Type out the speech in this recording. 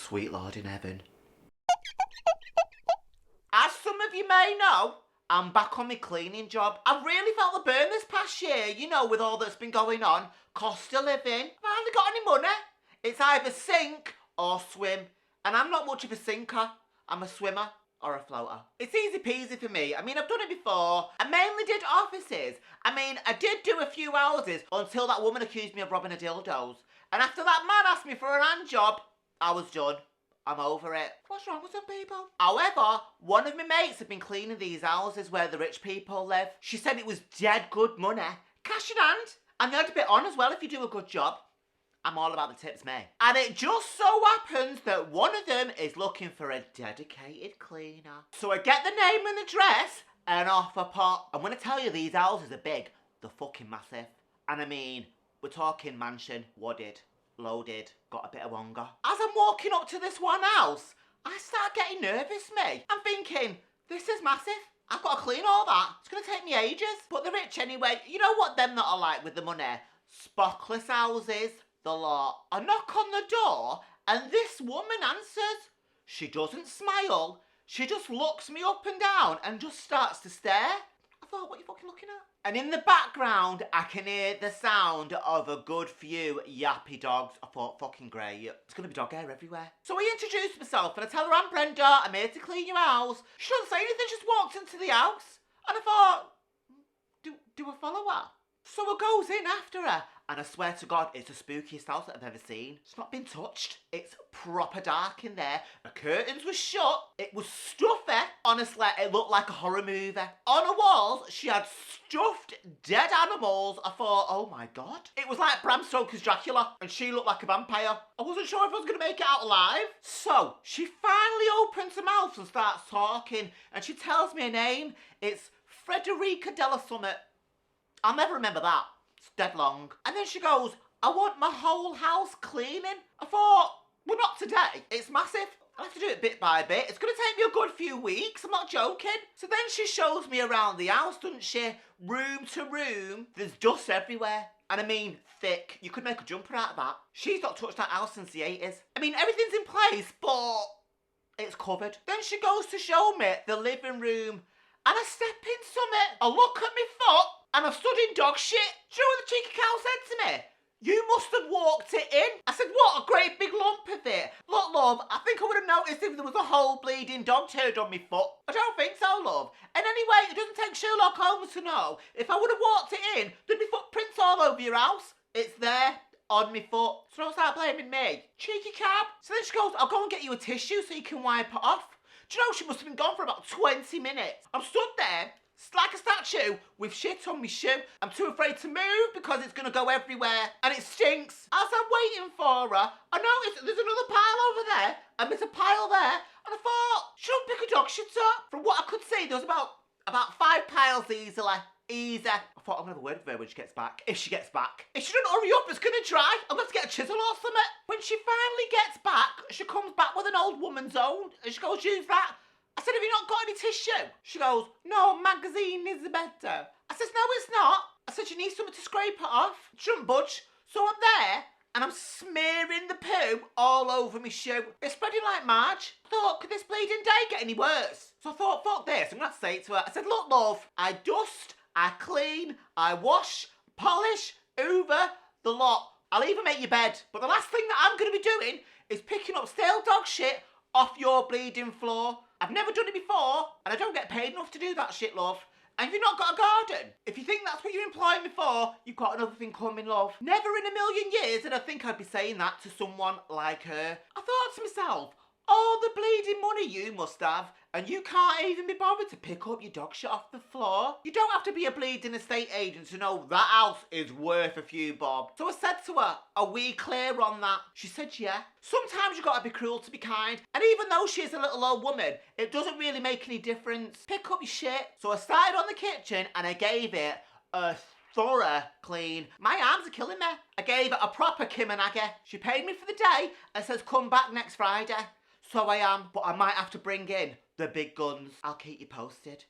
Sweet Lord in heaven. As some of you may know, I'm back on my cleaning job. I've really felt the burn this past year, you know, with all that's been going on. Cost of living. I've hardly got any money. It's either sink or swim. And I'm not much of a sinker. I'm a swimmer or a floater. It's easy peasy for me. I mean, I've done it before. I mainly did offices. I mean, I did do a few houses until that woman accused me of robbing her dildos. And after that man asked me for a hand job, I was done. I'm over it. What's wrong with some people? However, one of my mates had been cleaning these houses where the rich people live. She said it was dead good money. Cash in hand. And they had a bit on as well if you do a good job. I'm all about the tips, mate. And it just so happens that one of them is looking for a dedicated cleaner. So I get the name and address and off I pop. And when I tell you these houses are big, they're fucking massive. And I mean, we're talking mansion, wooded, loaded, got a bit of wonga. As I'm walking up to this one house, I start getting nervous, mate. I'm thinking, this is massive. I've got to clean all that. It's going to take me ages. But they're rich anyway. You know what them that are like with the money? Spockless houses, the lot. I knock on the door and this woman answers. She doesn't smile. She just looks me up and down and just starts to stare. I thought, what are you fucking looking at? And in the background, I can hear the sound of a good few yappy dogs. I thought, fucking great. It's going to be dog hair everywhere. So I introduce myself and I tell her I'm Brenda. I'm here to clean your house. She doesn't say anything, just walks into the house. And I thought, do I follow her? So I goes in after her. And I swear to God, it's the spookiest house that I've ever seen. It's not been touched. It's proper dark in there. The curtains were shut. It was stuffy. Honestly, it looked like a horror movie. On her walls, she had stuffed dead animals. I thought, oh my God. It was like Bram Stoker's Dracula. And she looked like a vampire. I wasn't sure if I was going to make it out alive. So, she finally opens her mouth and starts talking. And she tells me her name. It's Frederica Della Summit. I'll never remember that. It's dead long. And then she goes, I want my whole house cleaning. I thought, well, not today. It's massive. I'll have to do it bit by bit. It's going to take me a good few weeks. I'm not joking. So then she shows me around the house, doesn't she? Room to room. There's dust everywhere. And I mean, thick. You could make a jumper out of that. She's not touched that house since the 80s. I mean, everything's in place, but it's covered. Then she goes to show me the living room. And I step in something. I look at my foot. And I've stood in dog shit. Do you know what the cheeky cow said to me? You must have walked it in. I said, what, a great big lump of it? Look, love, I think I would have noticed if there was a whole bleeding dog turd on my foot. I don't think so, love. And anyway, it doesn't take Sherlock Holmes to know. If I would have walked it in, there'd be footprints all over your house. It's there, on my foot. So don't start blaming me. Cheeky cab. So then she goes, I'll go and get you a tissue so you can wipe it off. Do you know, she must have been gone for about 20 minutes. I'm stood there, like a statue with shit on my shoe. I'm too afraid to move because it's going to go everywhere and it stinks. As I'm waiting for her, I noticed there's another pile over there and there's a pile there. And I thought, shouldn't pick a dog shit up. From what I could see, there was about 5 piles easily. Easy. I thought I'm going to have a word with her when she gets back. If she gets back. If she doesn't hurry up, it's going to dry. I'm going to get a chisel or something. When she finally gets back, she comes back with an old woman's own. And she goes, use that. I said, have you not got any tissue? She goes, no, magazine is better. I said, no, it's not. I said, you need something to scrape it off. She shouldn't budge. So I'm there, and I'm smearing the poo all over my shoe. It's spreading like Marge. I thought, could this bleeding day get any worse? So I thought, fuck this, I'm going to have to say it to her. I said, look, love, I dust, I clean, I wash, polish, hoover, the lot. I'll even make your bed. But the last thing that I'm going to be doing is picking up stale dog shit off your bleeding floor. I've never done it before, and I don't get paid enough to do that shit, love. And if you've not got a garden, if you think that's what you're employing me for, you've got another thing coming, love. Never in a million years did I think I'd be saying that to someone like her. I thought to myself, all the bleeding money you must have, and you can't even be bothered to pick up your dog shit off the floor. You don't have to be a bleeding estate agent to know that house is worth a few bob. So I said to her, are we clear on that? She said, yeah. Sometimes you gotta be cruel to be kind. And even though she's a little old woman, it doesn't really make any difference. Pick up your shit. So I started on the kitchen and I gave it a thorough clean. My arms are killing me. I gave it a proper Kim and Aggie. She paid me for the day and says come back next Friday. So I am, but I might have to bring in the big guns. I'll keep you posted.